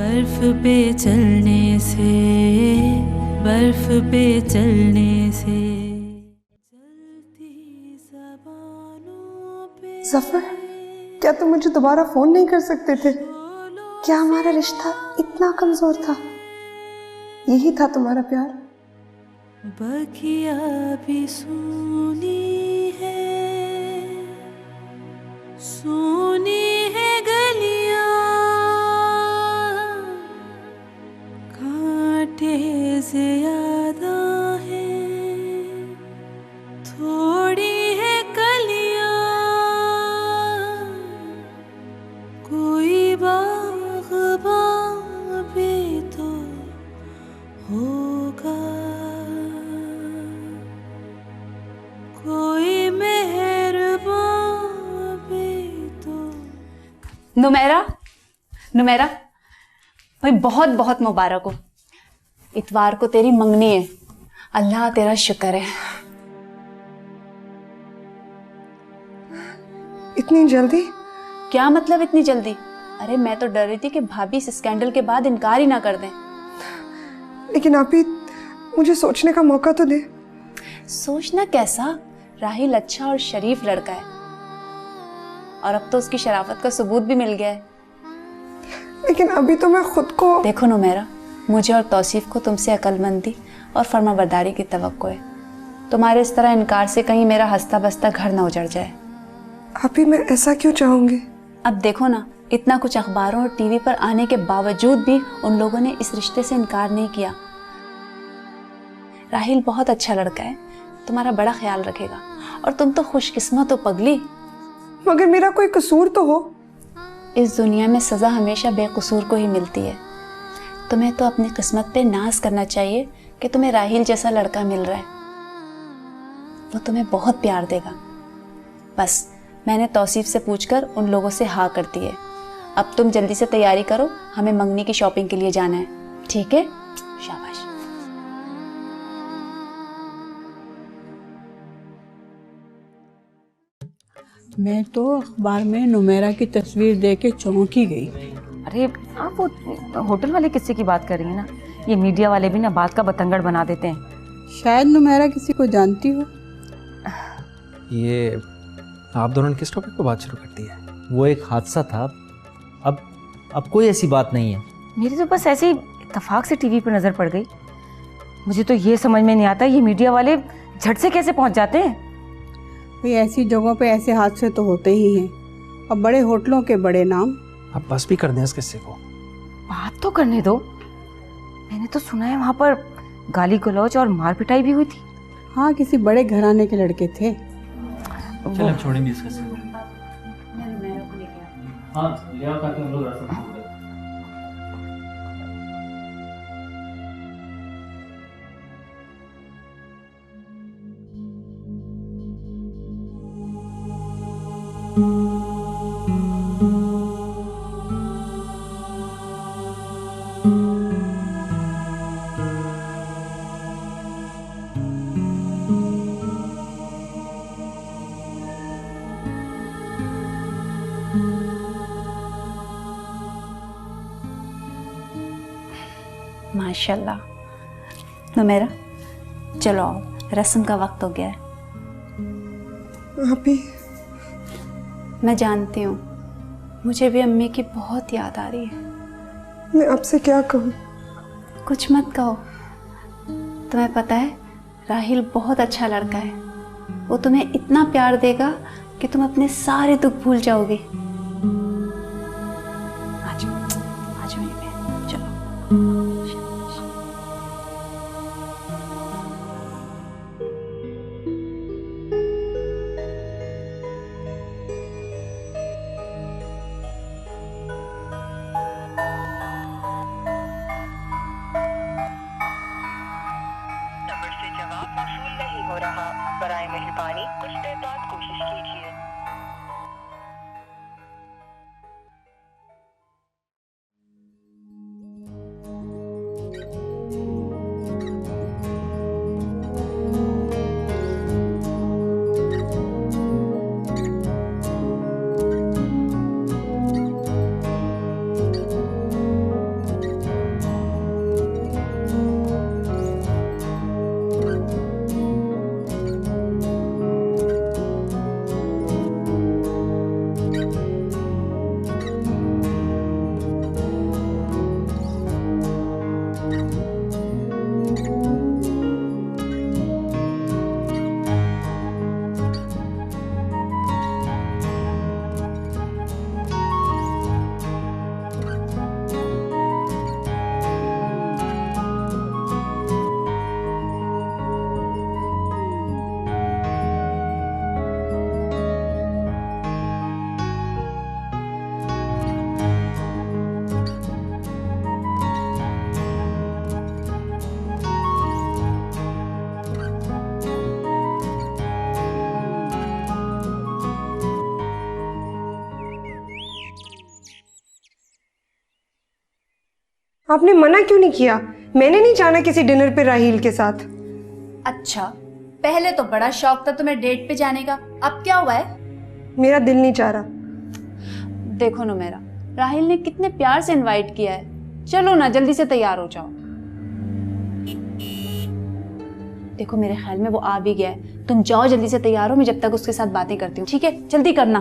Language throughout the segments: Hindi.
बर्फ पे चलने से, बर्फ पे चलने से चलती ज़बानों पे। ज़फ़र, क्या तुम मुझे दोबारा फोन नहीं कर सकते थे? क्या हमारा रिश्ता इतना कमजोर था? यही था तुम्हारा प्यार? बगिया भी सुनी है, सुनी है गलियां, कांटे ज्यादा है, थोड़ी है कलियां, कोई बाग़बान भी तो होगा, कोई मेहरबान भी तो। नुमेरा, नुमेरा भाई बहुत बहुत मुबारक हो। इतवार को तेरी मंगनी है। अल्लाह तेरा शुक्र है। इतनी जल्दी? क्या मतलब इतनी जल्दी? अरे मैं तो डर रही थी कि भाभी इस स्कैंडल के बाद इनकार ही ना कर दें। लेकिन आप ही मुझे सोचने का मौका तो दे। सोचना कैसा? राहिल अच्छा और शरीफ लड़का है और अब तो उसकी शराफत का सबूत भी मिल गया है। लेकिन अभी तो मैं खुद को। देखो नुमेरा, मुझे और तौसीफ को तुमसे अक्लमंदी और फर्माबरदारी की तवक्को है। तुम्हारे इस तरह इनकार से कहीं मेरा हंसता बसता घर न उजड़ जाए। आप ही मैं ऐसा क्यों चाहूंगी? अब देखो ना, इतना कुछ अखबारों और टीवी पर आने के बावजूद भी उन लोगों ने इस रिश्ते से इनकार नहीं किया। राहिल बहुत अच्छा लड़का है, तुम्हारा बड़ा ख्याल रखेगा और तुम तो खुशकिस्मत हो पगली। मगर मेरा कोई कसूर तो हो। इस दुनिया में सजा हमेशा बेकसूर को ही मिलती है। तुम्हें तो अपनी किस्मत पे नाज करना चाहिए कि तुम्हें राहिल जैसा लड़का मिल रहा है। वो तुम्हें बहुत प्यार देगा। बस मैंने तौसीफ से पूछकर उन लोगों से हाँ कर दी है। अब तुम जल्दी से तैयारी करो, हमें मंगनी की शॉपिंग के लिए जाना है। ठीक है? शाबाश। मैं तो अखबार में नुमेरा की तस्वीर देख के चौंक ही गई। अरे आप वो होटल वाले किस्से की बात कर रही हैं ना? ये मीडिया वाले भी ना बात का बतंगड़ बना देते हैं। शायद नुमेरा किसी को जानती हो। ये आप दोनों ने किस टॉपिक पर बात शुरू कर दी है? वो एक हादसा था। अब कोई ऐसी बात नहीं है। मेरी तो बस ऐसे ही इत्तेफाक से टीवी पर नजर पड़ गई। मुझे तो ये समझ में नहीं आता ये मीडिया वाले झट से कैसे पहुंच जाते हैं। भाई ऐसी जगहों पे ऐसे हादसे तो होते ही हैं और बड़े होटलों के बड़े नाम। आप बस भी कर दें इस किस्से को। बात तो करने दो। मैंने तो सुना है वहां पर गाली गलौज और मार पिटाई भी हुई थी। हाँ, किसी बड़े घराने के लड़के थे। चलो छोड़ेंगे इस किस्से को। हाँ, ले आओ ताकि हम लोग रास्ता शुरू करें। माशाल्लाह। नुमेरा चलो आओ, रस्म का वक्त हो गया है। आप ही मैं जानती हूँ, मुझे भी अम्मी की बहुत याद आ रही है। मैं आपसे क्या कहूँ? कुछ मत कहो। तुम्हें पता है राहिल बहुत अच्छा लड़का है। वो तुम्हें इतना प्यार देगा कि तुम अपने सारे दुख भूल जाओगे। आ जाओ, आ जाओ मेरी बहन, चलो। जवाब मौसूल नहीं हो रहा। बराए मेहरबानी कुछ देर बाद कोशिश कीजिए। आपने मना क्यों नहीं किया? मैंने नहीं जाना किसी डिनर पे राहील के साथ। अच्छा, पहले तो बड़ा शौक था तुम्हें डेट पे जाने का, अब क्या हुआ है? मेरा दिल नहीं चाह रहा। देखो नुमेरा, राहिल ने कितने प्यार से इनवाइट किया है, चलो ना जल्दी से तैयार हो जाओ। देखो मेरे ख्याल में वो आ भी गया है, तुम जाओ जल्दी से तैयार हो, मैं जब तक उसके साथ बातें करती हूँ। ठीक है, जल्दी करना।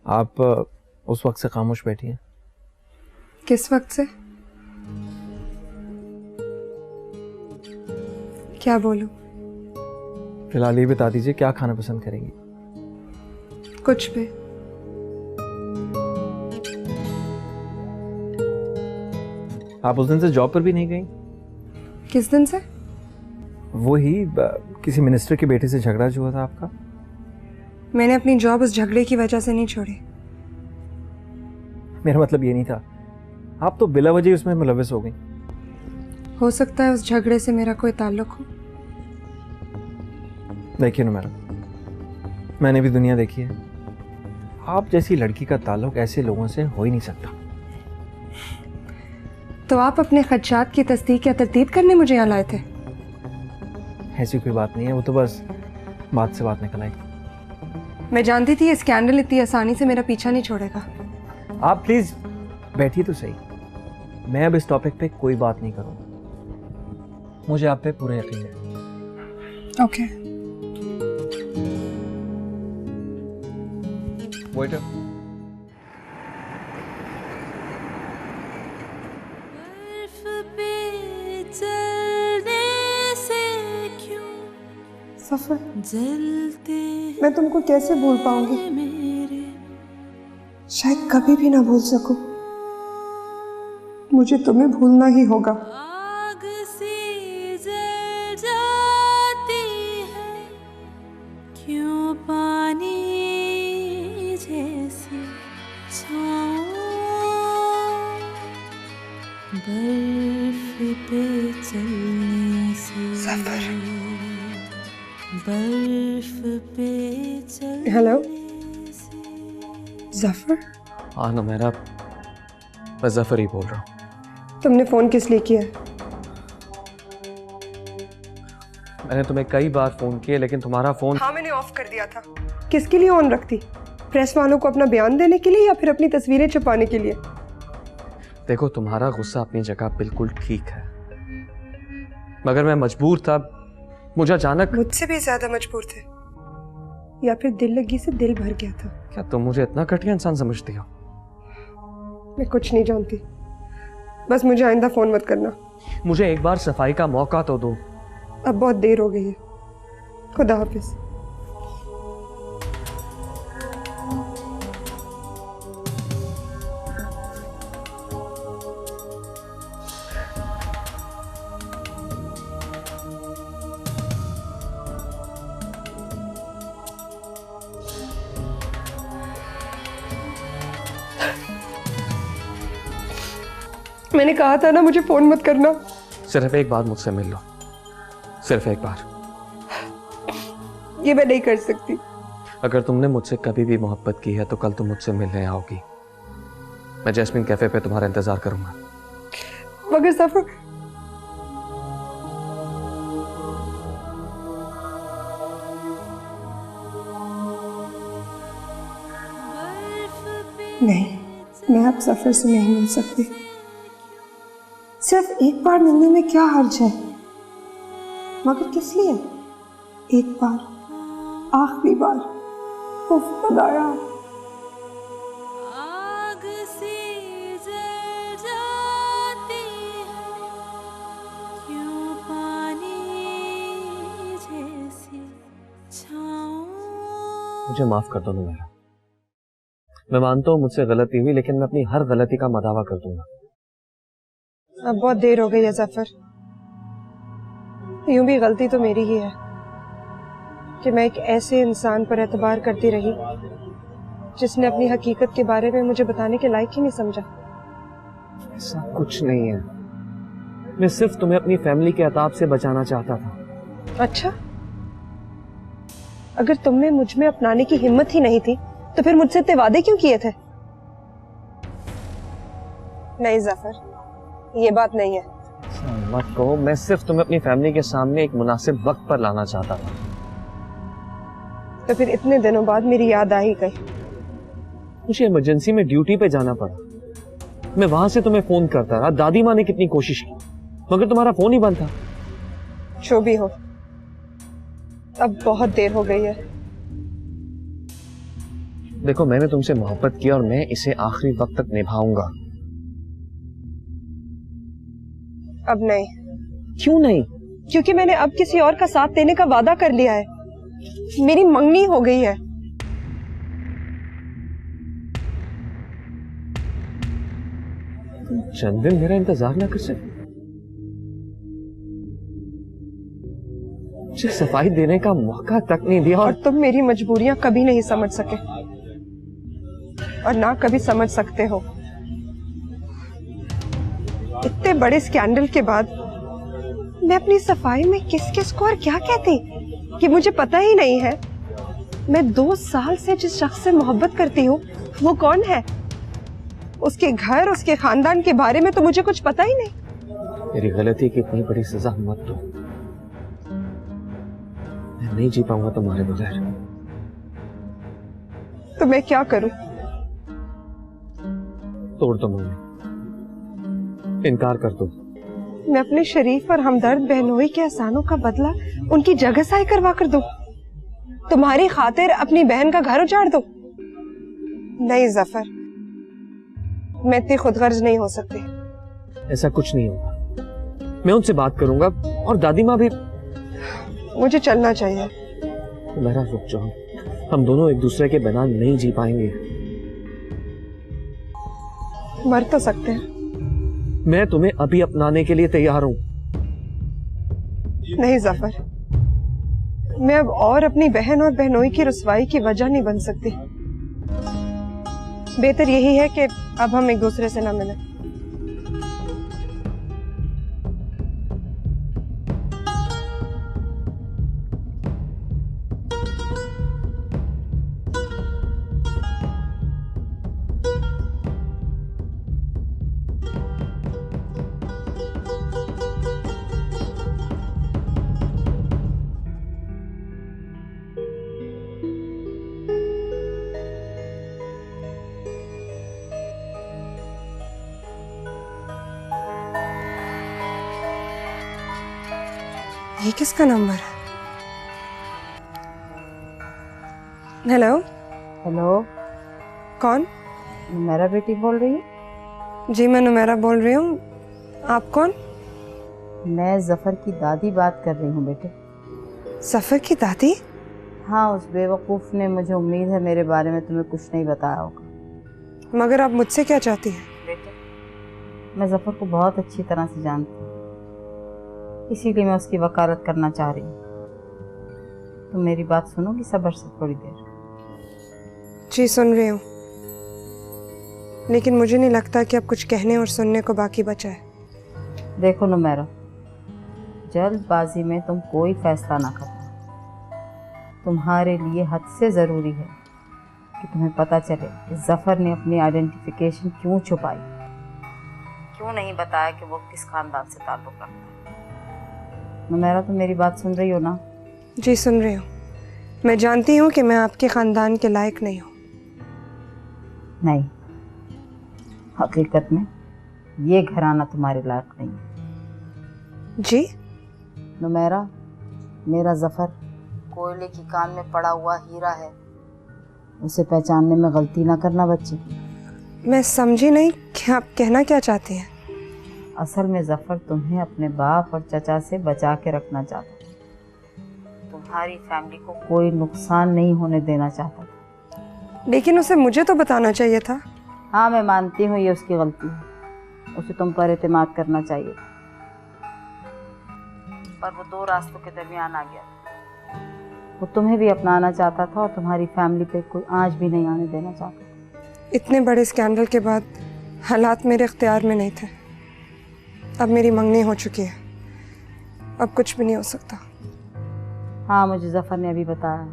आप उस वक्त से खामोश बैठी हैं। किस वक्त से? क्या बोलूं? फिलहाल ये बता दीजिए क्या खाना पसंद करेंगी? कुछ भी। आप उस दिन से जॉब पर भी नहीं गई? किस दिन से? वो ही किसी मिनिस्टर के बेटे से झगड़ा जो हुआ था आपका। मैंने अपनी जॉब उस झगड़े की वजह से नहीं छोड़ी। मेरा मतलब ये नहीं था, आप तो बिला वजह उसमें मुलविस हो गई। हो सकता है उस झगड़े से मेरा कोई ताल्लुक हो। देखिए नुमेरा, मैंने भी दुनिया देखी है, आप जैसी लड़की का ताल्लुक ऐसे लोगों से हो ही नहीं सकता। तो आप अपने खदशात की तस्दीक या तरतीब करने मुझे यहाँ लाए थे? ऐसी कोई बात नहीं है, वो तो बस बात से बात निकल आई। मैं जानती थी ये स्कैंडल इतनी आसानी से मेरा पीछा नहीं छोड़ेगा। आप प्लीज बैठिए तो सही, मैं अब इस टॉपिक पे कोई बात नहीं करूँगा, मुझे आप पे पूरा यकीन है। ओके। वेटर, बर्फ पे चलने से क्यों सफर, जलते मैं तुमको कैसे भूल पाऊंगी? हैं मेरे शायद कभी भी ना भूल सकूं। मुझे तुम्हें भूलना ही होगा। आग सी जल जाती है क्यों पानी जैसी छाँव, बर्फ पे चलने से, बर्फ पे चलने हेलो से। जफर, हाँ नुमेरा, मैं जफर ही बोल रहा हूँ। तुमने फोन किस लिए किया? मैंने तुम्हें कई बार फोन किए लेकिन तुम्हारा फोन। हाँ, मैंने ऑफ कर दिया था। किसके लिए ऑन रखती? प्रेस वालों को अपना बयान देने के लिए या फिर अपनी तस्वीरें छुपाने के लिए? देखो, तुम्हारा गुस्सा अपनी जगह बिल्कुल ठीक है, मगर मैं मजबूर था, मुझे अचानक। मुझसे भी ज्यादा मजबूर थे, या फिर दिल लगी से दिल भर गया था। क्या तुम मुझे इतना घटिया इंसान समझती हो? मैं कुछ नहीं जानती, बस मुझे आइंदा फोन मत करना। मुझे एक बार सफाई का मौका तो दो। अब बहुत देर हो गई है। खुदा हाफिज। मैंने कहा था ना मुझे फोन मत करना। सिर्फ एक बार मुझसे मिल लो, सिर्फ एक बार। ये मैं नहीं कर सकती। अगर तुमने मुझसे कभी भी मोहब्बत की है तो कल तुम मुझसे मिलने आओगी। मैं जैस्मिन कैफे पे तुम्हारा इंतजार करूंगा। मगर सफर, नहीं, मैं अब सफर से नहीं मिल सकती। सिर्फ एक बार मिलने में क्या हर्ज है? मगर किस लिए? एक बार, आखिरी बार। उफ, खुदाया। आग सी जल जाती है क्यों पानी जैसी छाँव। मुझे माफ कर दो नुमेरा, मैं मानता हूँ मुझसे गलती हुई, लेकिन मैं अपनी हर गलती का मदावा कर दूंगा। अब बहुत देर हो गई है जफर। यूं भी गलती तो मेरी ही है कि मैं एक ऐसे इंसान पर एतबार करती रही जिसने अपनी हकीकत के बारे में मुझे बताने के लायक ही नहीं समझा। ऐसा कुछ नहीं है, मैं सिर्फ तुम्हें अपनी फैमिली के अताब से बचाना चाहता था। अच्छा, अगर तुमने मुझ में अपनाने की हिम्मत ही नहीं थी तो फिर मुझसे इतने वादे क्यों किए थे? नहीं जफर, ये बात नहीं है। मत कहो, मैं सिर्फ तुम्हें अपनी फैमिली के सामने एक मुनासिब वक्त पर लाना चाहता था। तो फिर इतने दिनों बाद मेरी याद आ ही गई। मुझे इमरजेंसी में ड्यूटी पे जाना पड़ा। मैं वहां से तुम्हें फोन करता रहा, दादी माँ ने कितनी कोशिश की, मगर तुम्हारा फोन ही बंद था। जो भी हो, अब बहुत देर हो गई है। देखो, मैंने तुमसे मोहब्बत की और मैं इसे आखिरी वक्त तक निभाऊंगा। अब नहीं। क्यों नहीं? क्योंकि मैंने अब किसी और का साथ देने का वादा कर लिया है। मेरी मंगनी हो गई है। तुम चंद दिन मेरा इंतजार ना कर सकते? मुझे सफाई देने का मौका तक नहीं दिया और तुम मेरी मजबूरियां कभी नहीं समझ सके और ना कभी समझ सकते हो। इतने बड़े स्कैंडल के बाद मैं अपनी सफाई में किस किस को और क्या कहती कि मुझे पता ही नहीं है। मैं 2 साल से जिस शख्स से मोहब्बत करती हूँ वो कौन है, उसके घर, उसके खानदान के बारे में तो मुझे कुछ पता ही नहीं। मेरी गलती की इतनी बड़ी सजा मत दो। मैं नहीं जी पाऊंगा तुम्हारे बगैर। तो मैं क्या करूं? तोड़ दो मुझे, इनकार कर दो। मैं अपने शरीफ और हमदर्द बहनोई के एहसानों का बदला उनकी जगह साई करवा कर दूं? तुम्हारी खातिर अपनी बहन का घर उजाड़ दूं? नहीं जफर, मैं इतनी खुदगर्ज नहीं हो सकती। ऐसा कुछ नहीं होगा। मैं उनसे बात करूंगा और दादी माँ भी। मुझे चलना चाहिए। मेरा रुक जाओ, हम दोनों एक दूसरे के बिना नहीं जी पाएंगे। मर तो सकते हैं। मैं तुम्हें अभी अपनाने के लिए तैयार हूं। नहीं जफर, मैं अब और अपनी बहन और बहनोई की रुसवाई की वजह नहीं बन सकती। बेहतर यही है कि अब हम एक दूसरे से ना मिलें। ये किसका नंबर है? हेलो। हेलो, कौन? मेरा बेटी बोल रही है? जी मैं नुमेरा बोल रही हूँ। आप कौन? मैं जफर की दादी बात कर रही हूँ बेटे। सफर की दादी? हाँ, उस बेवकूफ़ ने, मुझे उम्मीद है मेरे बारे में तुम्हें कुछ नहीं बताया होगा। मगर आप मुझसे क्या चाहती हैं? बेटे, मैं जफर को बहुत अच्छी तरह से जानती हूँ, इसीलिए मैं उसकी वकालत करना चाह रही हूँ। तुम मेरी बात सुनोगी सब्र से थोड़ी देर? जी सुन रही हूँ, लेकिन मुझे नहीं लगता कि अब कुछ कहने और सुनने को बाकी बचा है। देखो नुमेरा, जल्दबाजी में तुम कोई फैसला ना करना। तुम्हारे लिए हद से ज़रूरी है कि तुम्हें पता चले कि जफ़र ने अपनी आइडेंटिफिकेशन क्यों छुपाई, क्यों नहीं बताया कि वो किस खानदान से ताल्लुक़ रखता है। नुमेरा, तुम मेरी बात सुन रही हो ना? जी सुन रही हूँ। मैं जानती हूँ कि मैं आपके ख़ानदान के लायक नहीं हूँ। नहीं, हकीकत में ये घराना तुम्हारे लायक नहीं है। जी? नुमेरा, मेरा जफ़र कोयले की कान में पड़ा हुआ हीरा है, उसे पहचानने में गलती ना करना बच्चे। मैं समझी नहीं कि आप कहना क्या चाहती हैं। असल में जफ़र तुम्हें अपने बाप और चचा से बचा के रखना चाहता था। तुम्हारी फैमिली को कोई नुकसान नहीं होने देना चाहता था। लेकिन उसे मुझे तो बताना चाहिए था। हाँ, मैं मानती हूँ ये उसकी गलती है, उसे तुम पर एतमाद करना चाहिए, पर वो 2 रास्तों के दरमियान आ गया। वो तुम्हें भी अपनाना चाहता था और तुम्हारी फैमिली पे कोई आंच भी नहीं आने देना चाहता था। इतने बड़े स्कैंडल के बाद हालात मेरे इख्तियार में नहीं थे। अब मेरी मंगनी हो चुकी है, अब कुछ भी नहीं हो सकता। हाँ, मुझे जफ़र ने अभी बताया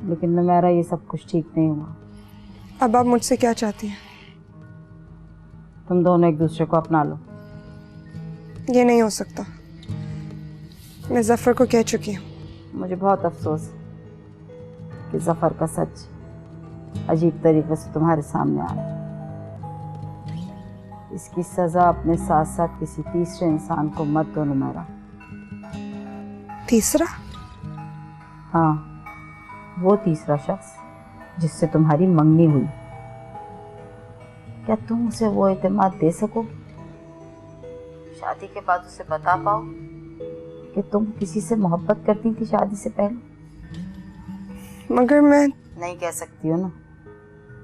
लेकिन नुमैरा ये सब कुछ ठीक नहीं हुआ। अब आप मुझसे क्या चाहती हैं? तुम दोनों एक दूसरे को अपना लो। ये नहीं हो सकता। मैं जफर को कह चुकी हूँ। मुझे बहुत अफसोस है कि जफर का सच अजीब तरीके से तुम्हारे सामने आ रहा है। इसकी सजा अपने साथ साथ किसी तीसरे इंसान को मत दो नुमैरा। तीसरा? हाँ, वो तीसरा शख्स जिससे तुम्हारी मंगनी हुई। क्या तुम उसे वो एतमाद दे सकोगे? शादी के बाद उसे बता पाओ कि तुम किसी से मोहब्बत करती थी शादी से पहले? मगर मैं नहीं कह सकती हो ना,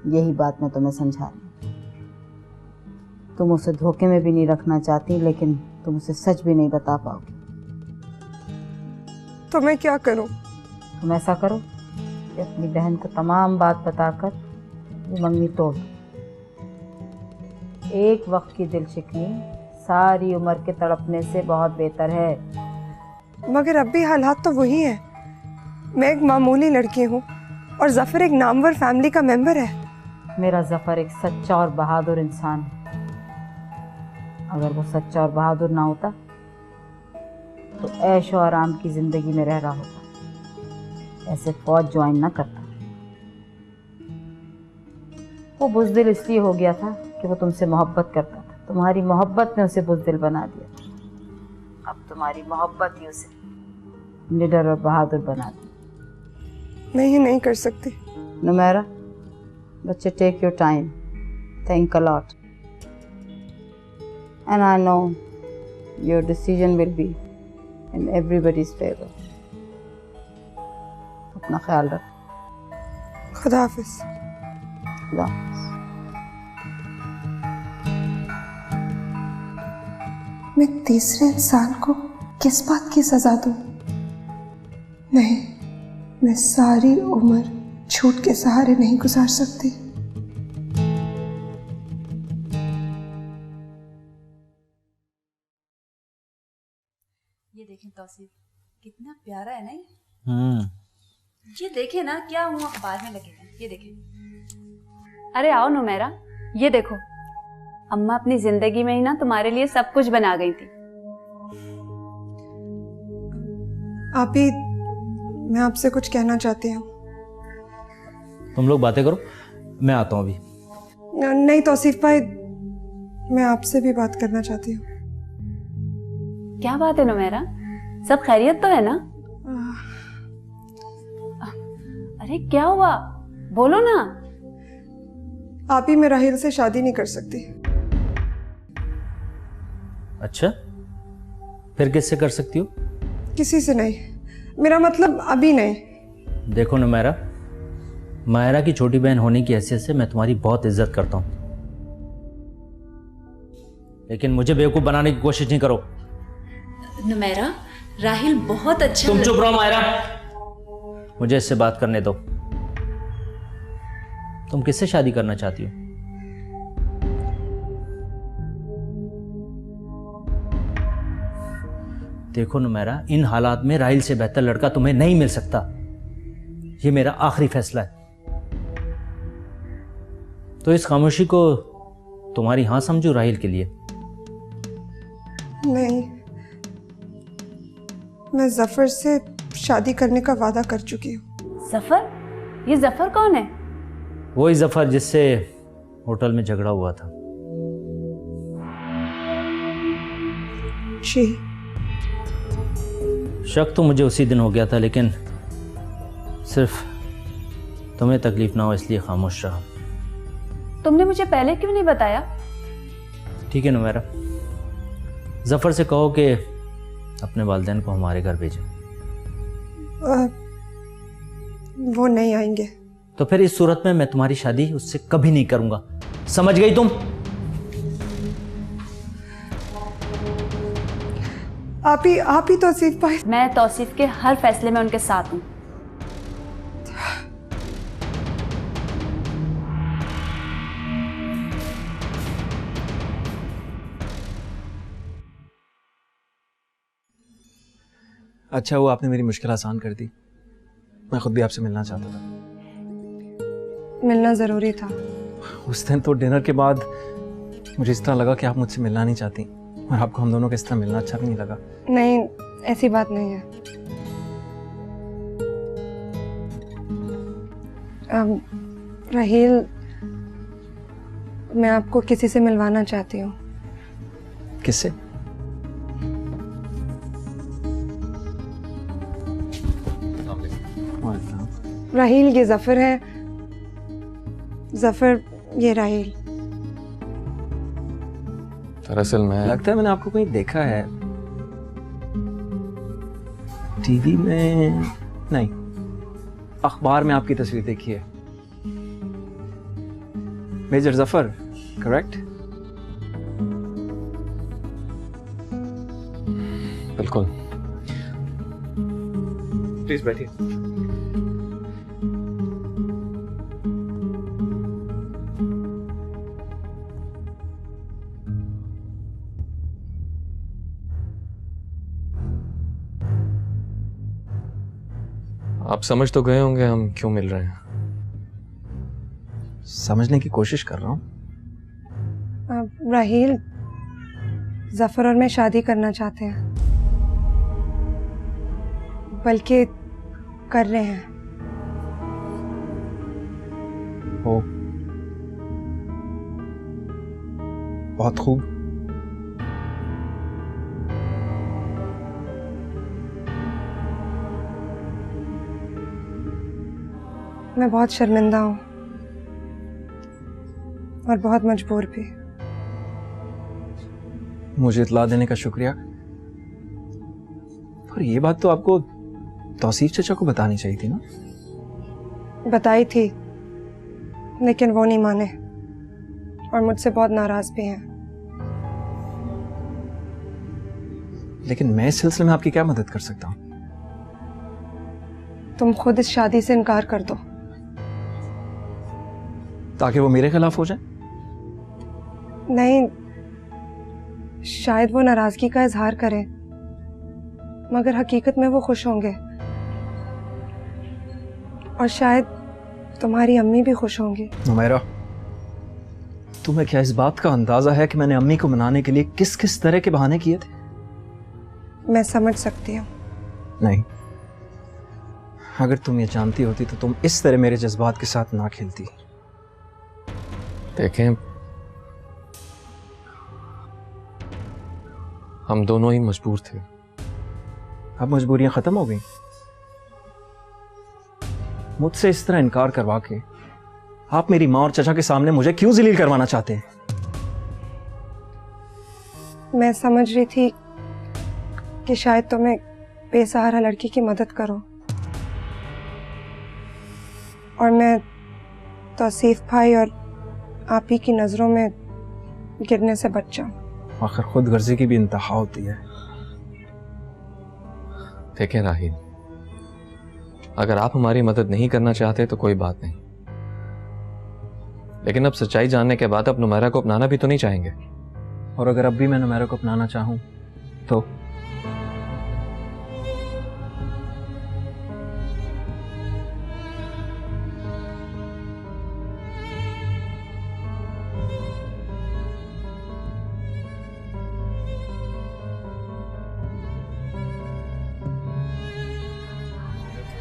यही बात मैं तुम्हें समझा रही हूँ। तुम उसे धोखे में भी नहीं रखना चाहती, लेकिन तुम उसे सच भी नहीं बता पाओगी। तो मैं क्या करूं? तुम ऐसा करो कि अपनी बहन को तमाम बात बताकर ये मंगनी तोड़ दो। एक वक्त की दिलशिकनी सारी उम्र के तड़पने से बहुत बेहतर है। मगर अब भी हालात तो वही है। मैं एक मामूली लड़की हूँ और जफर एक नामवर फैमिली का मेंबर है। मेरा जफर एक सच्चा और बहादुर इंसान है। अगर वो सच्चा और बहादुर ना होता तो ऐश और आराम की जिंदगी में रह रहा होता, ऐसे फौज ज्वाइन ना करता। वो बुज़दिल इसलिए हो गया था कि वो तुमसे मोहब्बत करता था। तुम्हारी मोहब्बत ने उसे बुज़दिल बना दिया। अब तुम्हारी मोहब्बत ही उसे निडर और बहादुर बना दी। मैं ये नहीं कर सकती। नुमैरा, बच्चे, take your time, think a lot, and I know your decision will be in everybody's favor. अपना ख्याल रख। खुदा हाफिज। खुदा हाफिज। मैं तीसरे इंसान को किस बात की सजा दूं? नहीं, मैं सारी उम्र झूठ के सहारे नहीं गुजार सकती। ये देखें तौसीफ, कितना प्यारा है ना ये देखें ना, क्या हुआ अखबार में लगे हैं, ये देखें। अरे आओ नुमैरा, ये देखो, अम्मा अपनी जिंदगी में ही ना तुम्हारे लिए सब कुछ बना गई थी। आप ही, मैं आपसे कुछ कहना चाहती हूँ। तुम लोग बातें करो, मैं आता हूँ अभी। नहीं तौसीफ भाई, मैं आपसे भी बात करना चाहती हूँ। क्या बात है नुमैरा, सब खैरियत तो है ना? अरे क्या हुआ, बोलो ना। आप ही मैं राहिल से शादी नहीं कर सकती। अच्छा, फिर किससे कर सकती हो? किसी से नहीं, मेरा मतलब अभी नहीं। देखो नुमैरा, मायरा की छोटी बहन होने की हैसियत से मैं तुम्हारी बहुत इज्जत करता हूँ, लेकिन मुझे बेवकूफ बनाने की कोशिश नहीं करो। नुमैरा, राहिल बहुत अच्छा। तुम चुप रहो मायरा, मुझे इससे बात करने दो। तुम किससे शादी करना चाहती हो? देखो नुमैरा, इन हालात में राहिल से बेहतर लड़का तुम्हें नहीं मिल सकता। ये मेरा आखिरी फैसला है। तो इस खामोशी को तुम्हारी हां समझो राहिल के लिए। नहीं, मैं जफर से शादी करने का वादा कर चुकी हूँ। जफर? ये जफर कौन है? वही जफर जिससे होटल में झगड़ा हुआ था। जी। शक तो मुझे उसी दिन हो गया था, लेकिन सिर्फ तुम्हें तकलीफ ना हो इसलिए खामोश रहा। तुमने मुझे पहले क्यों नहीं बताया? ठीक है नुमैरा, जफर से कहो कि अपने वालिदैन को हमारे घर भेजें। वो नहीं आएंगे। तो फिर इस सूरत में मैं तुम्हारी शादी उससे कभी नहीं करूंगा, समझ गई तुम? आप ही तौसीफ भाई। मैं तौसीफ के हर फैसले में उनके साथ हूँ। अच्छा, वो आपने मेरी मुश्किल आसान कर दी। मैं खुद भी आपसे मिलना चाहता था। मिलना ज़रूरी था। उस दिन तो डिनर के बाद मुझे इस तरह लगा कि आप मुझसे मिलना नहीं चाहती, और आपको हम दोनों के इस तरह मिलना अच्छा भी नहीं लगा। नहीं, ऐसी बात नहीं है। राहील, मैं आपको किसी से मिलवाना चाहती हूँ। किससे? राहील, ये जफर है। जफर, ये राहील। दरअसल मैं लगता है मैंने आपको कहीं देखा है, टीवी में नहीं, अखबार में आपकी तस्वीर देखी है। Major Zafar, correct? बिल्कुल। प्लीज बैठिए। आप समझ तो गए होंगे हम क्यों मिल रहे हैं। समझने की कोशिश कर रहा हूँ। राहील, जफर और मैं शादी करना चाहते हैं, बल्कि कर रहे हैं। ओ, बहुत खूब। मैं बहुत शर्मिंदा हूँ और बहुत मजबूर भी। मुझे इत्ला देने का शुक्रिया, पर ये बात तो आपको तौसीफ चचा को बतानी चाहिए थी ना। बताई थी, लेकिन वो नहीं माने और मुझसे बहुत नाराज भी हैं। लेकिन मैं इस सिलसिले में आपकी क्या मदद कर सकता हूँ? तुम खुद इस शादी से इनकार कर दो, ताकि वो मेरे खिलाफ हो जाए। नहीं, शायद वो नाराजगी का इजहार करें, मगर हकीकत में वो खुश होंगे। और शायद तुम्हारी अम्मी भी खुश होंगी। नुमैरा, तुम्हें क्या इस बात का अंदाजा है कि मैंने अम्मी को मनाने के लिए किस किस तरह के बहाने किए थे? मैं समझ सकती हूँ। नहीं, अगर तुम ये जानती होती तो तुम इस तरह मेरे जज्बात के साथ ना खेलती। देखें, हम दोनों ही मजबूर थे। अब मजबूरियां खत्म हो गई। मुझसे इस तरह इनकार करवा के आप मेरी माँ और चचा के सामने मुझे क्यों जलील करवाना चाहते हैं? मैं समझ रही थी कि शायद तुम्हें बेसहारा लड़की की मदद करो, और मैं तौसीफ भाई और आप ही की नजरों में गिरने से बच जाऊं। आखिर खुद गर्जी की भी इंतहा होती है। देखें राहील, अगर आप हमारी मदद नहीं करना चाहते तो कोई बात नहीं, लेकिन अब सच्चाई जानने के बाद आप नुमैरा को अपनाना भी तो नहीं चाहेंगे। और अगर अब भी मैं नुमैरा को अपनाना चाहूं तो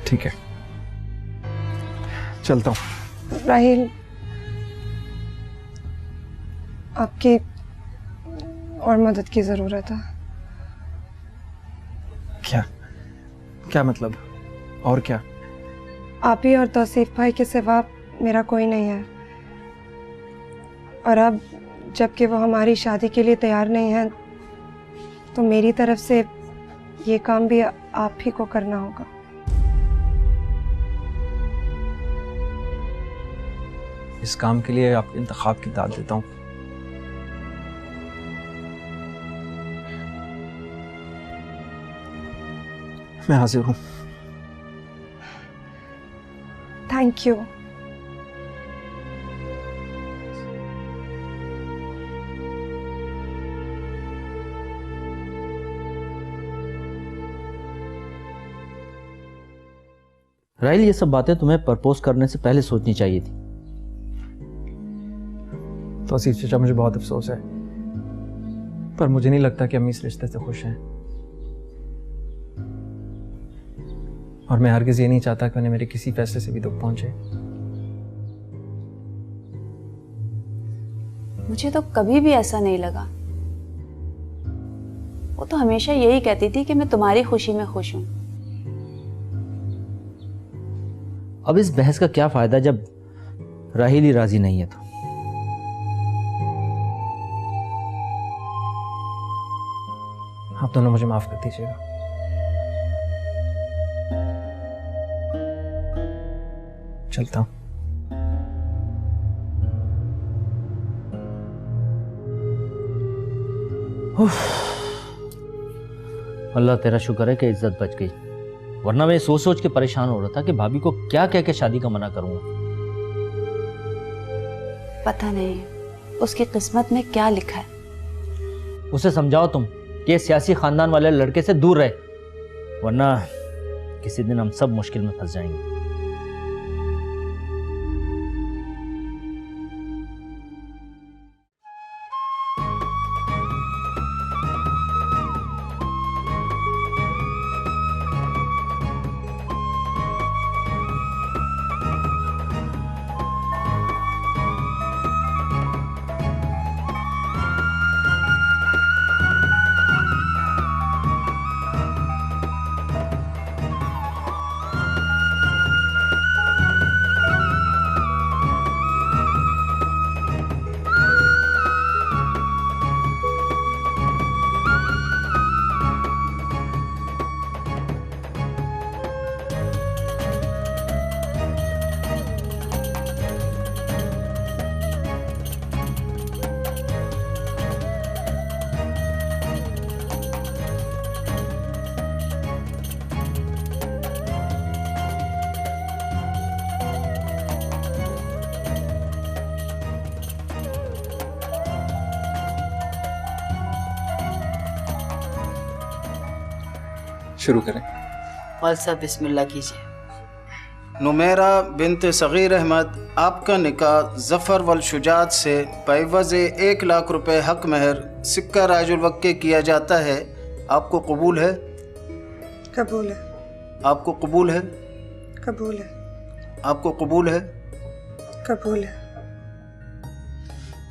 ठीक है, चलता हूं। राहील, आपकी और मदद की जरूरत है। क्या क्या मतलब? और क्या? आप ही और तौसीफ भाई के सिवा मेरा कोई नहीं है, और अब जबकि वो हमारी शादी के लिए तैयार नहीं है, तो मेरी तरफ से ये काम भी आप ही को करना होगा। इस काम के लिए आपके इंतखाब की दाद देता हूं। मैं हाजिर हूं। Thank you. राहिल, ये सब बातें तुम्हें प्रपोज करने से पहले सोचनी चाहिए थी। तो आसिफ चाचा, मुझे बहुत अफसोस है, पर मुझे नहीं लगता कि अम्मी इस रिश्ते से खुश हैं। और मैं हरगिज़ ये नहीं चाहता कि उन्हें मेरे किसी फैसले से भी दुख पहुंचे। मुझे तो कभी भी ऐसा नहीं लगा। वो तो हमेशा यही कहती थी कि मैं तुम्हारी खुशी में खुश हूं। अब इस बहस का क्या फायदा जब राहिल ही राजी नहीं है तो। आप दोनों मुझे माफ कर दीजिएगा। चलता हूं। अल्लाह तेरा शुक्र है कि इज्जत बच गई, वरना मैं सोच सोच के परेशान हो रहा था कि भाभी को क्या कह के शादी का मना करूंगा। पता नहीं उसकी किस्मत में क्या लिखा है। उसे समझाओ तुम कि सियासी खानदान वाले लड़के से दूर रहे, वरना किसी दिन हम सब मुश्किल में फंस जाएंगे। शुरू करें। वाल साहब बिस्मिल्लाह कीजिए। नुमेरा बिनत सगीर अहमद, आपका निकाह जफ़र वल शुजात से पैवज़ 1 लाख रुपए हक महर सिक्का राजुल वक्के किया जाता है। आपको कबूल है? कबूल है। आपको कबूल है? कबूल है। आपको कबूल है? कबूल है।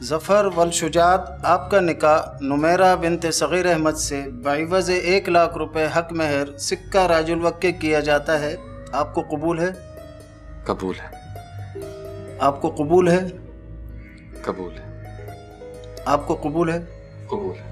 जफ़र वल शुजात, आपका निकाह नुमेरा बिनत सगीर अहमद से बाइवज़ 1 लाख रुपए हक महर सिक्का राजुल वक्के किया जाता है। आपको कबूल है? कबूल है। आपको कबूल है? कबूल है। आपको कबूल है? कबूल है।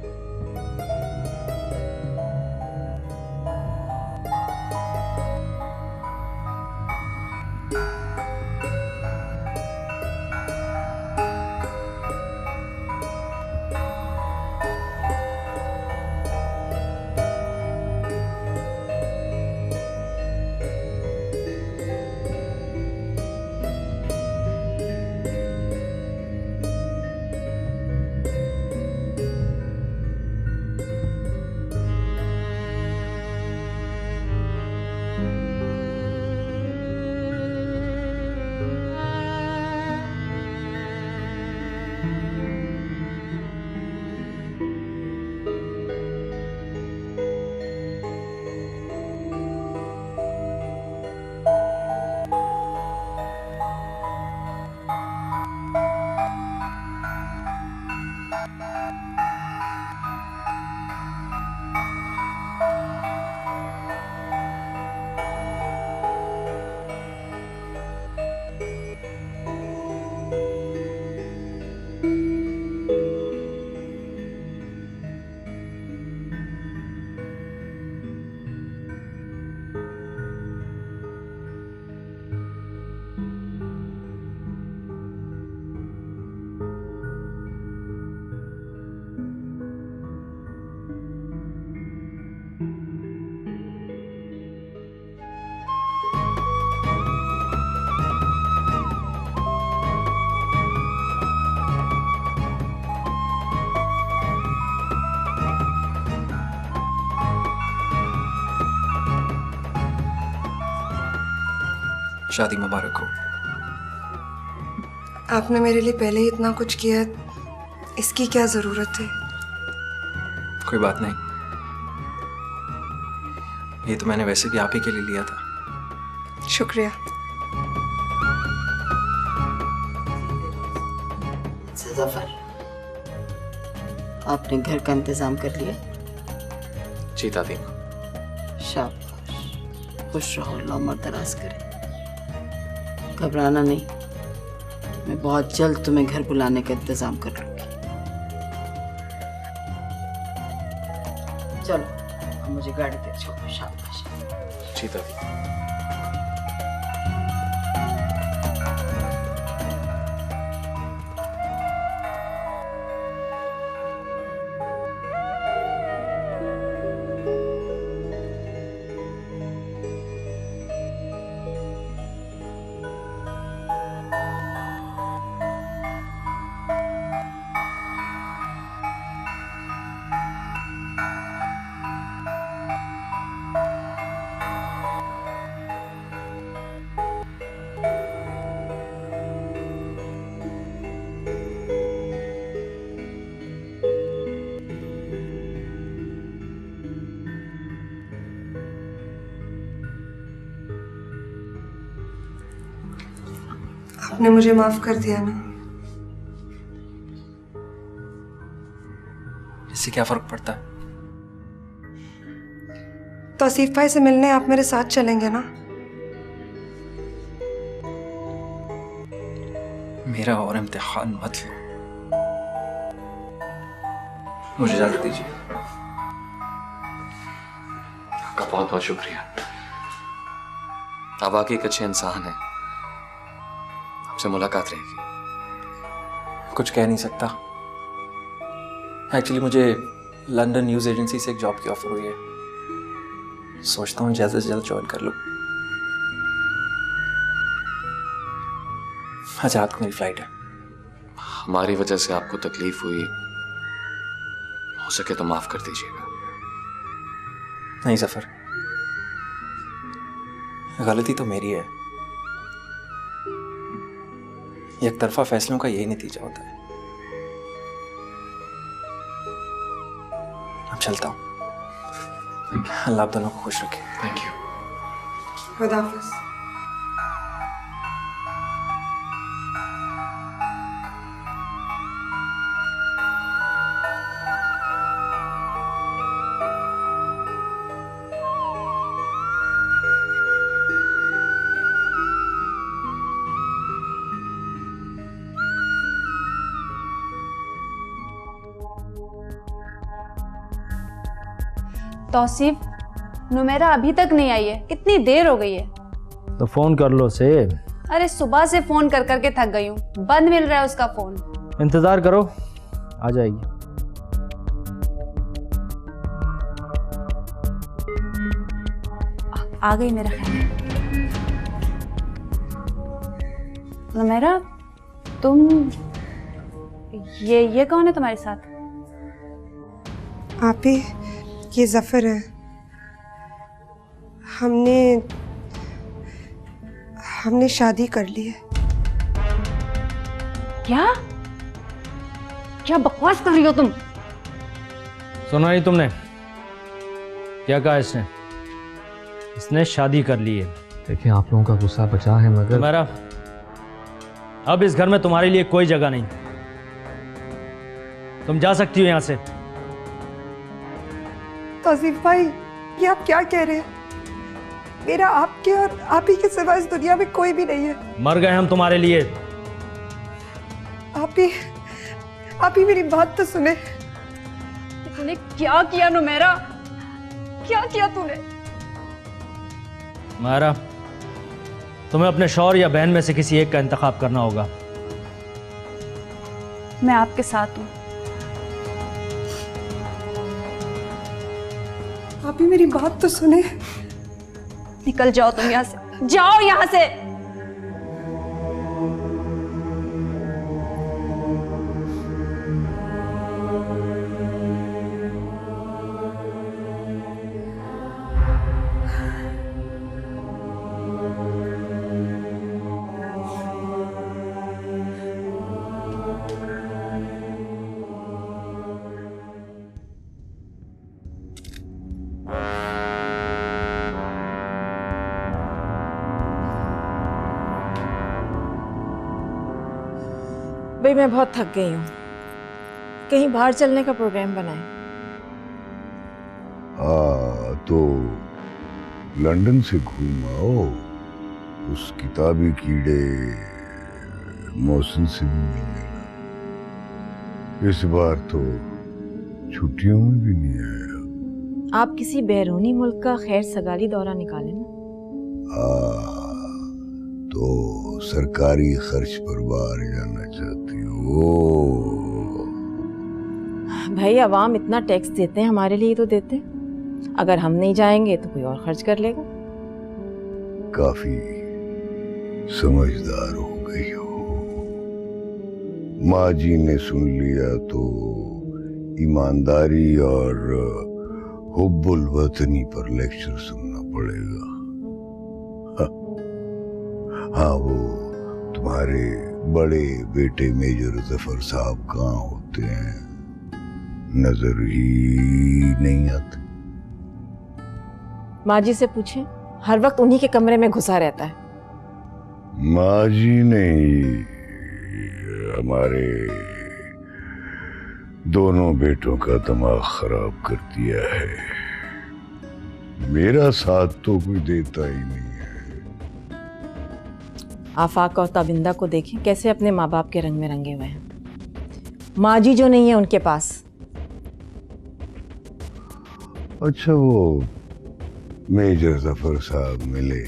शादी मुबारक हो। आपने मेरे लिए पहले ही इतना कुछ किया, इसकी क्या जरूरत है? कोई बात नहीं, ये तो मैंने वैसे भी आप ही के लिए लिया था। शुक्रिया। जफर, आपने घर का इंतजाम कर लिया? जी दादी। शाबाश, खुश रहो, अल्लाह उम्र दराज करे। घबराना नहीं, मैं बहुत जल्द तुम्हें घर बुलाने का इंतजाम कर लूंगी। चलो, अब मुझे गाड़ी तक छोड़ो। शाबाश। जी दादी। आपने मुझे माफ कर दिया ना? इससे क्या फर्क पड़ता है? तौसीफ भाई से मिलने आप मेरे साथ चलेंगे ना? मेरा और इम्तिहान मत लो, मुझे इजाजत दीजिए। आपका बहुत बहुत शुक्रिया। आप वाकई एक अच्छे इंसान हैं। आपसे मुलाकात रहेगी। कुछ कह नहीं सकता। एक्चुअली मुझे लंदन न्यूज़ एजेंसी से एक जॉब की ऑफर हुई है। सोचता हूँ जल्द से जल्द ज्वाइन कर लूँ। आज रात को मेरी फ्लाइट है। हमारी वजह से आपको तकलीफ हुई, हो सके तो माफ कर दीजिएगा। नहीं सफर, गलती तो मेरी है। एक तरफा फैसलों का यही नतीजा होता है। अब चलता हूँ। अल्लाह आप दोनों को खुश रखे। Thank you. खुदा हाफिज़। तौसीफ, नुमेरा अभी तक नहीं आई है, कितनी देर हो गई है। तो फोन कर लो से। अरे सुबह से फोन कर करके थक गई हूँ, बंद मिल रहा है उसका फोन। इंतजार करो, आ जाएगी। आ गई मेरा ख्याल है। नुमेरा, तुम ये कौन है तुम्हारे साथ? आप ही, ये जफर है। हमने शादी कर ली है। क्या बकवास कर रही हो तुम? सुना नहीं तुमने क्या कहा? इसने शादी कर ली है। देखिए, आप लोगों का गुस्सा बचा है, मगर मेरा अब इस घर में तुम्हारे लिए कोई जगह नहीं। तुम जा सकती हो यहां से। तौसीफ भाई, ये आप क्या कह रहे हैं? मेरा आपके और आप ही के सिवा इस दुनिया में कोई भी नहीं है। मर गए हम तुम्हारे लिए। आप ही मेरी बात तो सुने। तूने क्या किया नुमेरा? क्या किया तूने? मायरा, तुम्हें अपने शौहर या बहन में से किसी एक का इंतखाब करना होगा। मैं आपके साथ हूँ। आप ही मेरी बात तो सुने। निकल जाओ तुम यहाँ से, जाओ यहाँ से। भाई मैं बहुत थक गई हूँ, कहीं बाहर चलने का प्रोग्राम बनाएं। हाँ तो लंदन से घूम आओ, उस किताबी कीड़े मौसम से भी मिल लेना। इस बार तो छुट्टियों में भी नहीं आया। आप किसी बैरूनी मुल्क का खैर सगाली दौरा निकालें ना। तो सरकारी खर्च पर बाहर जाना चाहती हो? भाई अवाम इतना टैक्स देते हैं, हमारे लिए तो देते हैं। अगर हम नहीं जाएंगे तो कोई और खर्च कर लेगा। काफी समझदार हो गई हो। माँ जी ने सुन लिया तो ईमानदारी और हुब्बुल वतनी पर लेक्चर सुनना पड़ेगा। हाँ वो तुम्हारे बड़े बेटे मेजर जफर साहब कहाँ होते हैं? नजर ही नहीं आते। माँ जी से पूछें, हर वक्त उन्हीं के कमरे में घुसा रहता है। माँ जी ने हमारे दोनों बेटों का दिमाग खराब कर दिया है। मेरा साथ तो कोई देता ही नहीं है। आफाक और ताबिंदा को देखें कैसे अपने माँ बाप के रंग में रंगे हुए हैं। माँ जी जो नहीं है उनके पास। अच्छा वो मेजर जफर साहब मिले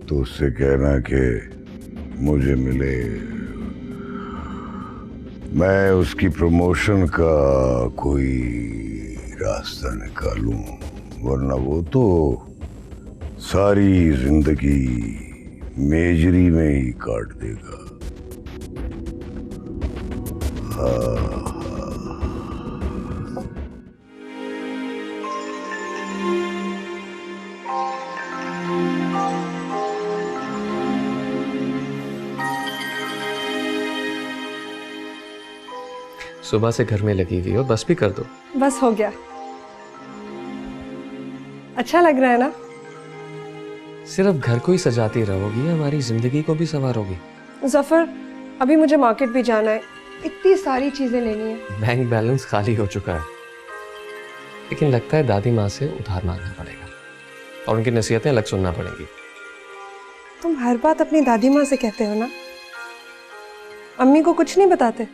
तो उससे कहना कि मुझे मिले, मैं उसकी प्रमोशन का कोई रास्ता निकालूं, वरना वो तो सारी जिंदगी मेजरी में ही काट देगा। हाँ सुबह से घर में लगी हुई हो, बस भी कर दो। बस हो गया। अच्छा लग रहा है ना? सिर्फ घर को ही सजाती रहोगी, हमारी जिंदगी को भी संवारोगी। जफर अभी मुझे मार्केट भी जाना है, इतनी सारी चीजें लेनी है। बैंक बैलेंस खाली हो चुका है, लेकिन लगता है दादी माँ से उधार मांगना पड़ेगा और उनकी नसीहतें अलग सुनना पड़ेंगी। तुम हर बात अपनी दादी माँ से कहते हो ना? अम्मी को कुछ नहीं बताते?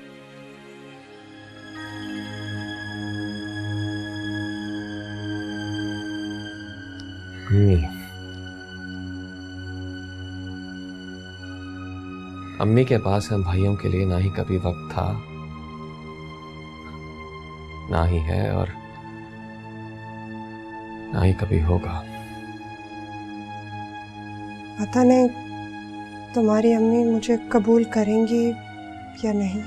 अम्मी के पास हम भाइयों के लिए ना ही कभी वक्त था, ना ही है और ना ही कभी होगा। पता नहीं तुम्हारी अम्मी मुझे कबूल करेंगी या नहीं।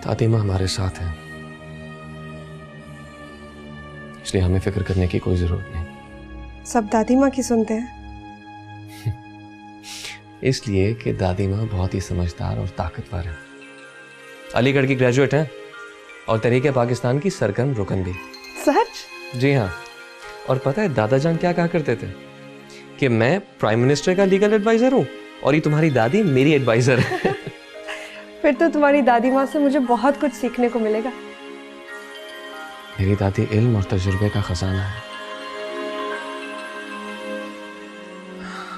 दादी माँ हमारे साथ हैं, इसलिए हमें फिक्र करने की कोई जरूरत नहीं। सब दादी माँ की सुनते हैं। इसलिए कि दादी माँ बहुत ही समझदार और ताकतवर है, अलीगढ़ की ग्रेजुएट हैं और तहरीक पाकिस्तान की सरगर्म रुकन भी। सच? जी हाँ। और पता है दादा जान क्या कहा करते थे कि मैं प्राइम मिनिस्टर का लीगल एडवाइजर हूँ और ये तुम्हारी दादी मेरी एडवाइजर है। फिर तो तुम्हारी दादी माँ से मुझे बहुत कुछ सीखने को मिलेगा। मेरी दादी इल्म और तजुर्बे का खजाना है।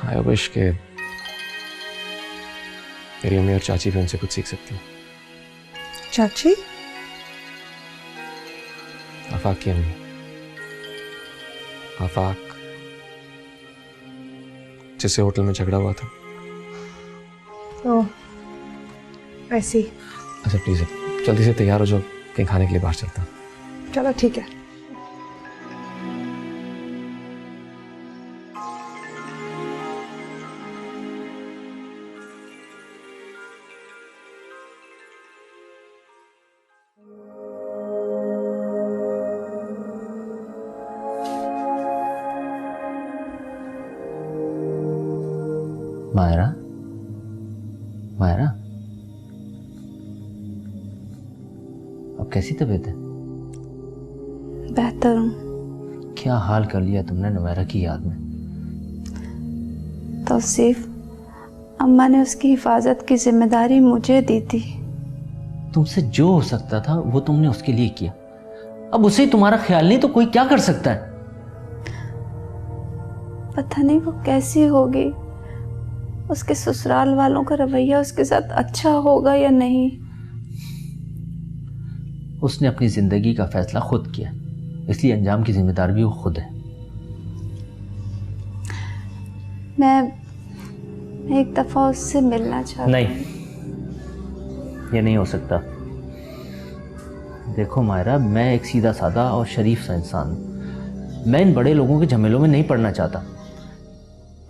आई विश के मेरी अम्मी और चाची भी उनसे कुछ सीख सकती हूँ। चाची? आफाक की अम्मी, आफाक जिससे होटल में झगड़ा हुआ था। ओह, आई सी। अच्छा प्लीज जल्दी से तैयार हो जाओ, कहीं खाने के लिए बाहर चलता हूँ। चलो ठीक है। मायरा, मायरा, अब कैसी तबीयत है? बेहतर हूँ। क्या हाल कर लिया तुमने नमैरा की याद में? तौसीफ, अम्मा ने उसकी हिफाजत की जिम्मेदारी मुझे दी थी। तुमसे जो हो सकता था वो तुमने उसके लिए किया। अब उसे तुम्हारा ख्याल नहीं तो कोई क्या कर सकता है? पता नहीं वो कैसी होगी, उसके ससुराल वालों का रवैया उसके साथ अच्छा होगा या नहीं। उसने अपनी जिंदगी का फैसला खुद किया, इसलिए अंजाम की जिम्मेदार भी वो खुद है। मैं एक दफा उससे मिलना चाहती नहीं, ये नहीं हो सकता। देखो मायरा, मैं एक सीधा साधा और शरीफ सा इंसान हूं। मैं इन बड़े लोगों के झमेलों में नहीं पड़ना चाहता,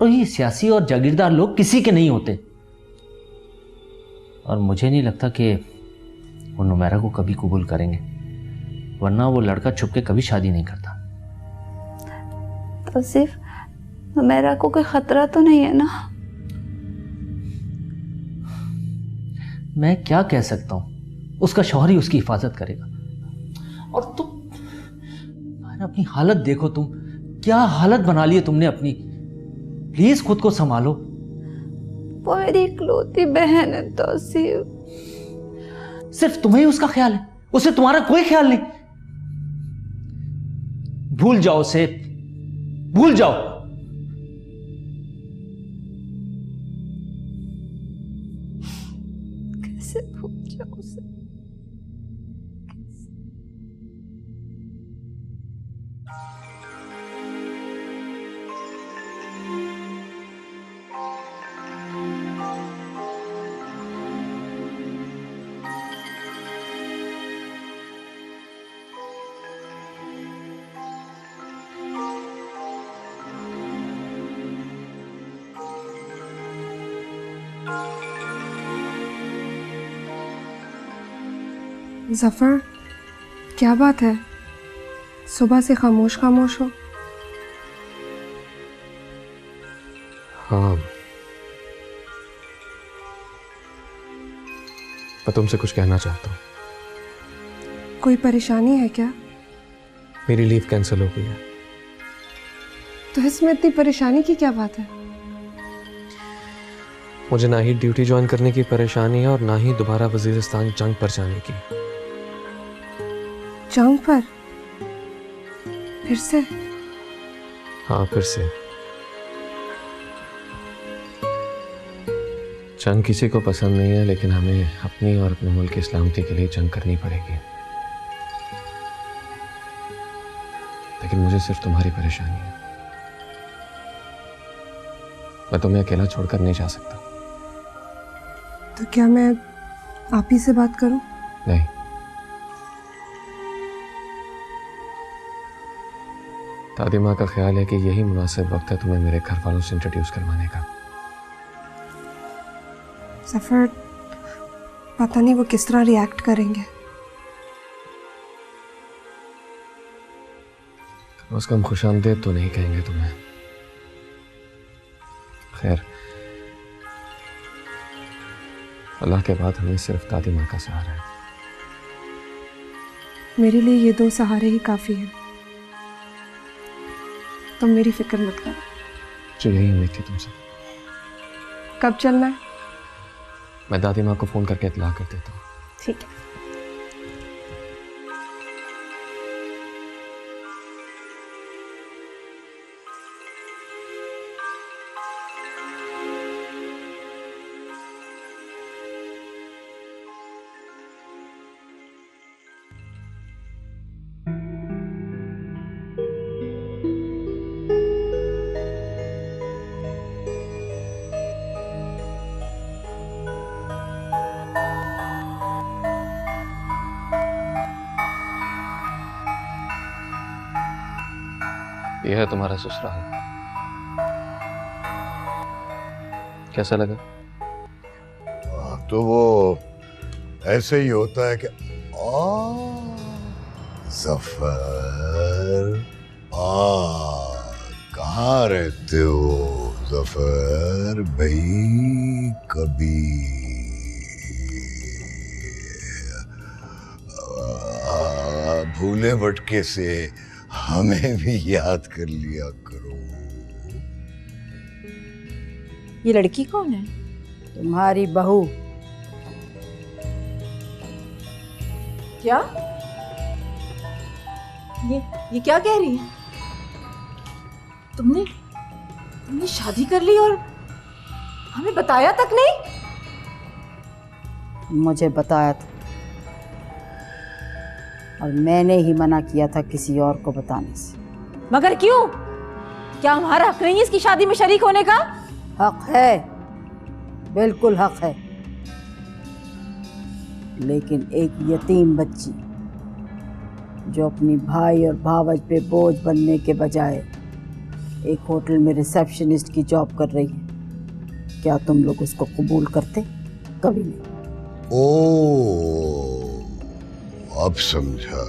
और ये सियासी और जागीरदार लोग किसी के नहीं होते। और मुझे नहीं लगता कि वो नुमैरा को कभी कबूल करेंगे, वरना वो लड़का छुप के कभी शादी नहीं करता। तो सिर्फ नुमैरा को कोई खतरा तो नहीं है ना? मैं क्या कह सकता हूं, उसका शौहर ही उसकी हिफाजत करेगा। और तुम अपनी हालत देखो, तुम क्या हालत बना ली है तुमने अपनी। प्लीज खुद को संभालो। वो मेरी इकलौती बहन है तौसीफ। सिर्फ तुम्हें ही उसका ख्याल है, उसे तुम्हारा कोई ख्याल नहीं। भूल जाओ उसे, भूल जाओ। कैसे भूल जाऊं उसे? जफर, क्या बात है? सुबह से खामोश खामोश हो। हाँ, मैं तुमसे कुछ कहना चाहता हूँ। कोई परेशानी है क्या? मेरी लीव कैंसिल हो गई है। तो इसमें इतनी परेशानी की क्या बात है? मुझे ना ही ड्यूटी ज्वाइन करने की परेशानी है और ना ही दोबारा वजीरिस्तान जंग पर जाने की। जंग पर? फिर से? हाँ, फिर से। जंग किसी को पसंद नहीं है, लेकिन हमें अपनी और अपने मुल्क की सलामती के लिए जंग करनी पड़ेगी। लेकिन मुझे सिर्फ तुम्हारी परेशानी है। मैं तुम्हें अकेला छोड़कर नहीं जा सकता। तो क्या मैं आप ही से बात करूं? नहीं, दादी माँ का ख्याल है कि यही मुनासिब वक्त है तुम्हें मेरे घर वालों से इंट्रोड्यूस करवाने का। सफर, पता नहीं वो किस तरह रिएक्ट करेंगे। कम से कम खुशामदीद तो नहीं कहेंगे तुम्हें। खैर, अल्लाह के बाद हमें सिर्फ दादी माँ का सहारा है। मेरे लिए ये 2 सहारे ही काफी हैं। तुम मेरी फिक्र मत करो। जो यही उम्मीद थी तुमसे। कब चलना है? मैं दादी माँ को फोन करके इत्तला कर देता हूँ। ठीक है। यह है तुम्हारा ससुराल। कैसा लगा? तो वो ऐसे ही होता है कि जफर, कहाँ रहते हो जफर भाई? कभी भूले भटके से हमें भी याद कर लिया करो। ये लड़की कौन है? तुम्हारी बहू। क्या? ये क्या कह रही है? तुमने शादी कर ली और हमें बताया तक नहीं? मुझे बताया था और मैंने ही मना किया था किसी और को बताने से। मगर क्यों? क्या हमारा हक नहीं है इसकी शादी में शरीक होने का? हक है, बिल्कुल हक है, लेकिन एक यतीम बच्ची जो अपनी भाई और भावज पे बोझ बनने के बजाय एक होटल में रिसेप्शनिस्ट की जॉब कर रही है, क्या तुम लोग उसको कबूल करते? कभी नहीं। ओ, अब समझा।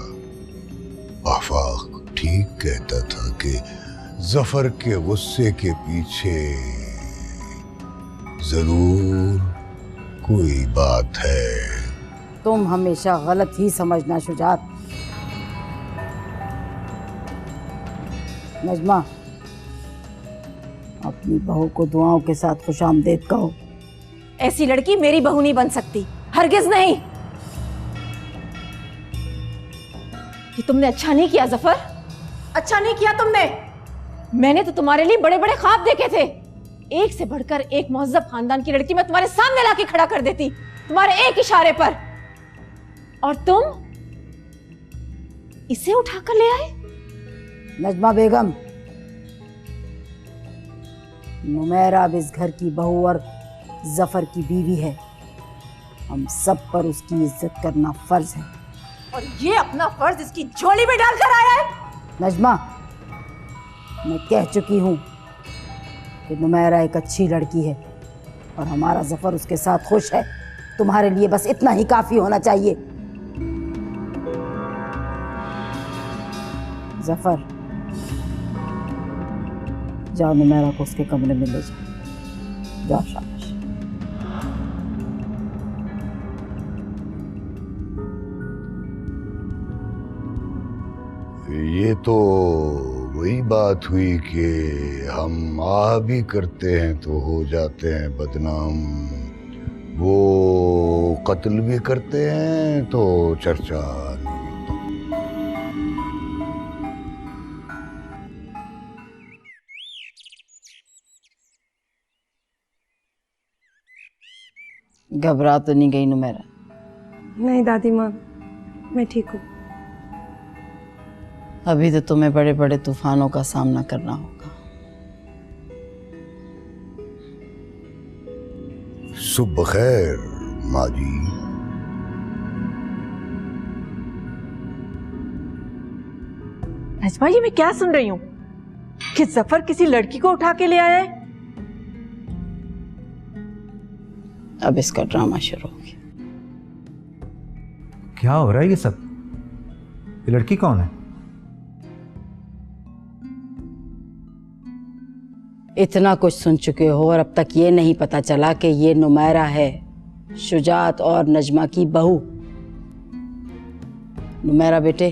आफाक ठीक कहता था कि जफर के गुस्से के पीछे जरूर कोई बात है। तुम हमेशा गलत ही समझना शुजात। नजमा, अपनी बहू को दुआओं के साथ खुशामदीद कहो। ऐसी लड़की मेरी बहू नहीं बन सकती, हरगिज नहीं। ये तुमने अच्छा नहीं किया जफर, अच्छा नहीं किया तुमने। मैंने तो तुम्हारे लिए बड़े बड़े ख्वाब देखे थे। एक से बढ़कर एक मुहज्जब खानदान की लड़की मैं तुम्हारे सामने लाके खड़ा कर देती, तुम्हारे एक इशारे पर। और तुम इसे उठाकर ले आए। नजमा बेगम, नुमैरा अब इस घर की बहू और जफर की बीवी है। हम सब पर उसकी इज्जत करना फर्ज है। और ये अपना फर्ज इसकी झोली में डालकर आया है। नजमा, मैं कह चुकी हूं कि नुमैरा एक अच्छी लड़की है और हमारा जफर उसके साथ खुश है। तुम्हारे लिए बस इतना ही काफी होना चाहिए। जफर, जाओ नुमैरा को उसके कमरे में ले जाओ। जाओ, शाबाश। ये तो वही बात हुई कि हम आह भी करते हैं तो हो जाते हैं बदनाम, वो कत्ल भी करते हैं तो चर्चा नहीं। घबरा तो नहीं गई नुमैरा? नहीं दादी माँ, मैं ठीक हूँ। अभी तो तुम्हें बड़े बड़े तूफानों का सामना करना होगा। सुबह खैर माँ जी। नजमा, ये मैं क्या सुन रही हूँ कि जफर किसी लड़की को उठा के ले आया है? अब इसका ड्रामा शुरू हो गया। क्या हो रहा है ये सब? ये लड़की कौन है? इतना कुछ सुन चुके हो और अब तक ये नहीं पता चला कि ये नुमैरा है, शुजात और नजमा की बहू। नुमैरा बेटे,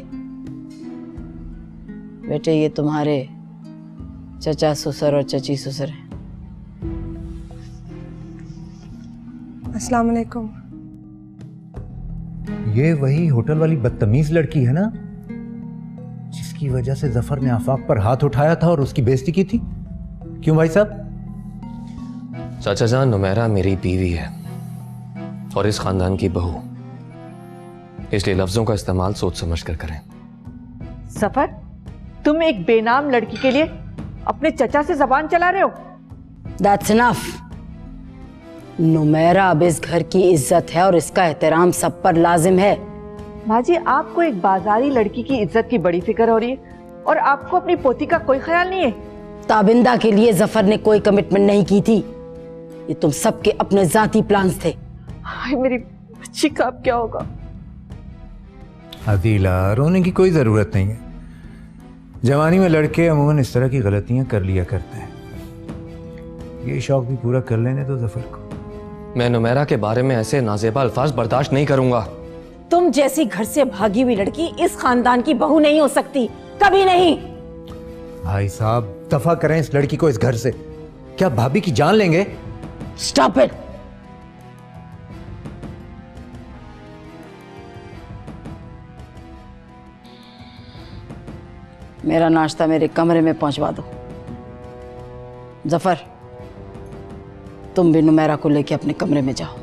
ये तुम्हारे चचा ससुर और चची ससुर हैं। अस्सलाम वालेकुम। ये वही होटल वाली बदतमीज लड़की है ना, जिसकी वजह से जफर ने आफाक पर हाथ उठाया था और उसकी बेइज्जती की थी? क्यों भाई साहब? चाचा जान, नुमैरा मेरी बीवी है और इस खानदान की बहू, इसलिए लफ्जों का इस्तेमाल सोच समझ कर करें। जफर, तुम एक बेनाम लड़की के लिए अपने चचा से जबान चला रहे हो? That's enough। नुमैरा अब इस घर की इज्जत है और इसका एहतराम सब पर लाजिम है। माँ जी, आपको एक बाजारी लड़की की इज्जत की बड़ी फिक्र हो रही है और आपको अपनी पोती का कोई ख्याल नहीं है। ताबिंदा के लिए जफर ने कोई कमिटमेंट नहीं की थी। ये तुम सबके अपने जाती प्लान्स थे। हाय, मेरी बच्ची का अब क्या होगा? अदीला, रोने की कोई जरूरत नहीं है। जवानी में लड़के अमूमन इस तरह की गलतियां कर लिया करते हैं। ये शौक भी पूरा कर लेने दो जफर को। मैं नुमैरा के बारे में ऐसे नाजेबा अल्फाज बर्दाश्त नहीं करूंगा। तुम जैसी घर से भागी हुई लड़की इस खानदान की बहू नहीं हो सकती, कभी नहीं। भाई साहब, दफा करें इस लड़की को इस घर से। क्या भाभी की जान लेंगे? Stop it. मेरा नाश्ता मेरे कमरे में पहुंचवा दो। जफर, तुम भी नुमेरा को लेके अपने कमरे में जाओ।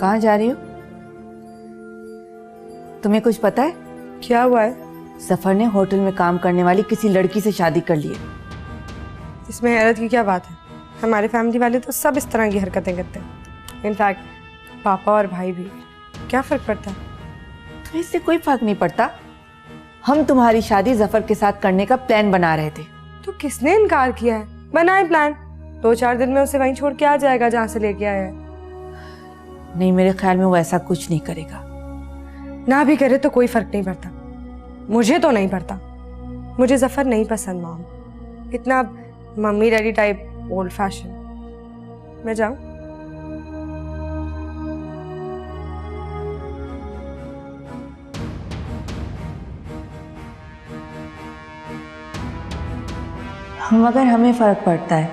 कहाँ जा रही हो? तुम्हें कुछ पता है? क्या हुआ है? सफर ने होटल में काम करने वाली किसी लड़की से शादी कर ली है। इसमें हैरत की क्या बात है? हमारे फैमिली वाले तो सब इस तरह की हरकतें करते हैं। इनफैक्ट पापा और भाई भी। क्या फर्क पड़ता है? तो इससे कोई फर्क नहीं पड़ता। हम तुम्हारी शादी जफर के साथ करने का प्लान बना रहे थे। तो किसने इनकार किया है? बनाए प्लान, 2-4 दिन में उसे वहीं छोड़ के आ जाएगा जहाँ से लेके आया है। नहीं, मेरे ख्याल में वो ऐसा कुछ नहीं करेगा। ना भी करे तो कोई फर्क नहीं पड़ता। मुझे तो नहीं पड़ता। मुझे जफर नहीं पसंद मॉम, इतना mummy daddy type old fashion. मैं जाऊं? मगर हमें फर्क पड़ता है।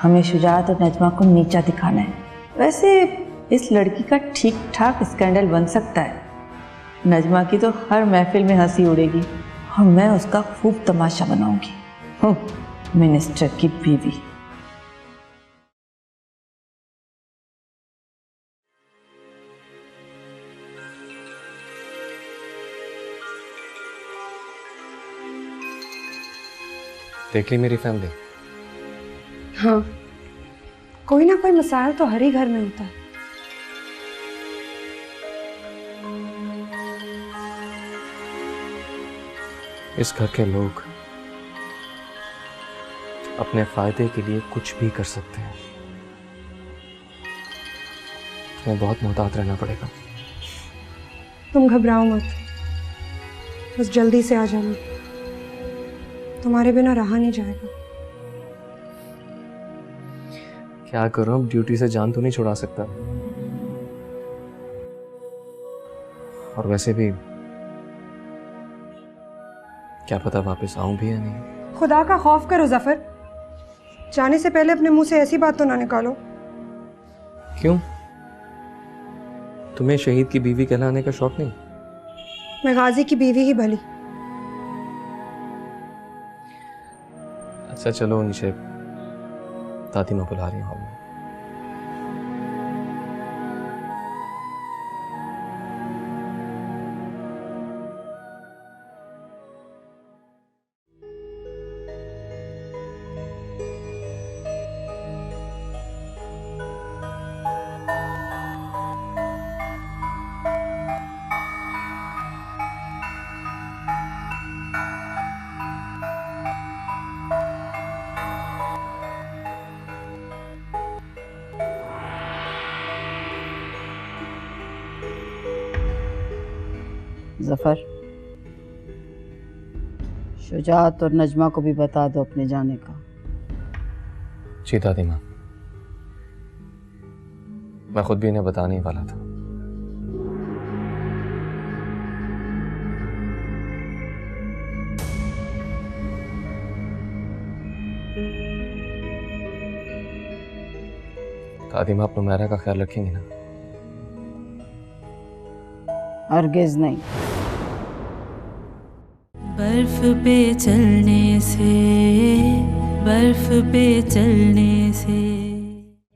हमें शुजात और नजमा को नीचा दिखाना है। वैसे इस लड़की का ठीक ठाक स्कैंडल बन सकता है। नजमा की तो हर महफिल में हंसी उड़ेगी और मैं उसका खूब तमाशा बनाऊंगी। मिनिस्टर की बीवी। देख ली मेरी फैमिली? हाँ, कोई ना कोई मसाइल तो हर ही घर में होता है। इस घर के लोग अपने फायदे के लिए कुछ भी कर सकते हैं। तुम्हें बहुत मुहतात रहना पड़ेगा। तुम घबराओ मत, बस जल्दी से आ जाना। तुम्हारे बिना रहा नहीं जाएगा। क्या करूं, अब ड्यूटी से जान तो नहीं छुड़ा सकता। और वैसे भी क्या पता वापस आऊं भी या नहीं। खुदा का खौफ करो जफर, जाने से पहले अपने मुंह से ऐसी बात तो ना निकालो। क्यों? तुम्हें शहीद की बीवी कहलाने का शौक नहीं? मैं गाजी की बीवी ही भली। अच्छा चलो नीचे, दादी माँ बुला रही हूँ हॉल में। जफर, शुजात और नजमा को भी बता दो अपने जाने का। जी दादी माँ, मैं खुद भी इन्हें बताने ही वाला था। दादी माँ, आप नुमेरा का ख्याल रखेंगी ना? हरगिज़ नहीं। बर्फ पे चलने से, बर्फ पे चलने से